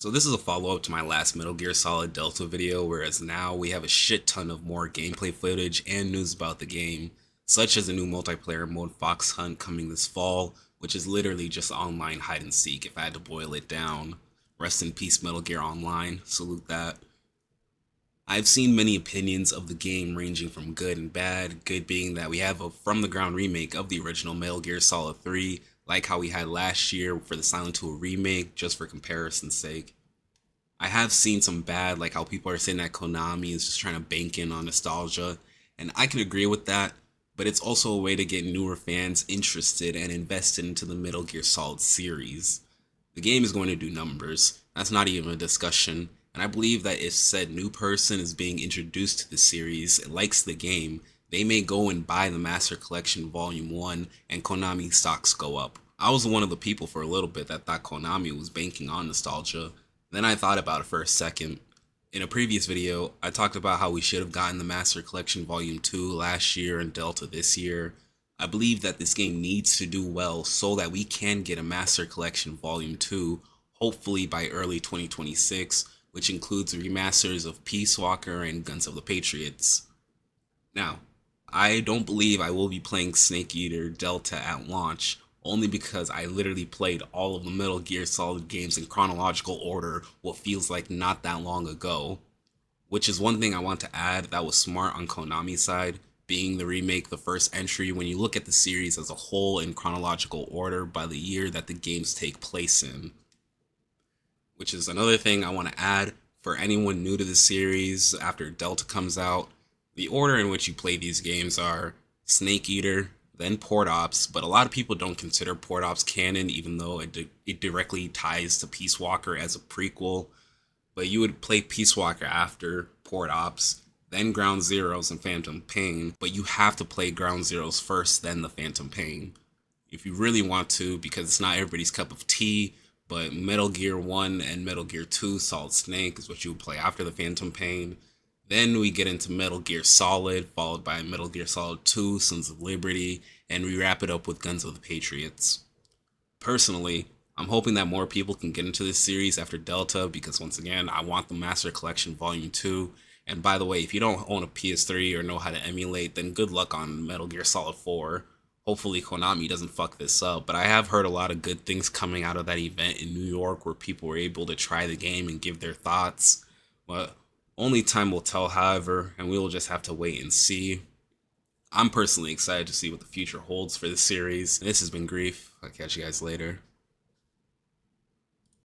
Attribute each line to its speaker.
Speaker 1: So this is a follow-up to my last Metal Gear Solid Delta video, whereas now we have a shit ton of more gameplay footage and news about the game, such as a new multiplayer mode Fox Hunt coming this fall, which is literally just online hide and seek if I had to boil it down. Rest in peace Metal Gear Online, salute that. I've seen many opinions of the game ranging from good and bad, good being that we have a from the ground remake of the original Metal Gear Solid 3, like how we had last year for the Silent Hill remake, just for comparison's sake. I have seen some bad, like how people are saying that Konami is just trying to bank in on nostalgia, and I can agree with that, but it's also a way to get newer fans interested and invested into the Metal Gear Solid series. The game is going to do numbers, that's not even a discussion, and I believe that if said new person is being introduced to the series and likes the game, they may go and buy the Master Collection Volume 1 and Konami stocks go up. I was one of the people for a little bit that thought Konami was banking on nostalgia. Then I thought about it for a second. In a previous video, I talked about how we should have gotten the Master Collection Volume 2 last year and Delta this year. I believe that this game needs to do well so that we can get a Master Collection Volume 2, hopefully by early 2026, which includes remasters of Peace Walker and Guns of the Patriots. Now, I don't believe I will be playing Snake Eater Delta at launch, only because I literally played all of the Metal Gear Solid games in chronological order what feels like not that long ago. Which is one thing I want to add that was smart on Konami's side, being the remake the first entry when you look at the series as a whole in chronological order by the year that the games take place in. Which is another thing I want to add for anyone new to the series after Delta comes out. The order in which you play these games are Snake Eater, then Port Ops, but a lot of people don't consider Port Ops canon even though it directly ties to Peace Walker as a prequel. But you would play Peace Walker after Port Ops, then Ground Zeroes and Phantom Pain, but you have to play Ground Zeroes first, then the Phantom Pain. If you really want to, because it's not everybody's cup of tea, but Metal Gear 1 and Metal Gear 2 Solid Snake is what you would play after the Phantom Pain. Then we get into Metal Gear Solid, followed by Metal Gear Solid 2, Sons of Liberty, and we wrap it up with Guns of the Patriots. Personally, I'm hoping that more people can get into this series after Delta because once again, I want the Master Collection Volume 2. And by the way, if you don't own a PS3 or know how to emulate, then good luck on Metal Gear Solid 4. Hopefully Konami doesn't fuck this up, but I have heard a lot of good things coming out of that event in New York where people were able to try the game and give their thoughts. But only time will tell, however, and we will just have to wait and see. I'm personally excited to see what the future holds for the series. This has been Grief. I'll catch you guys later.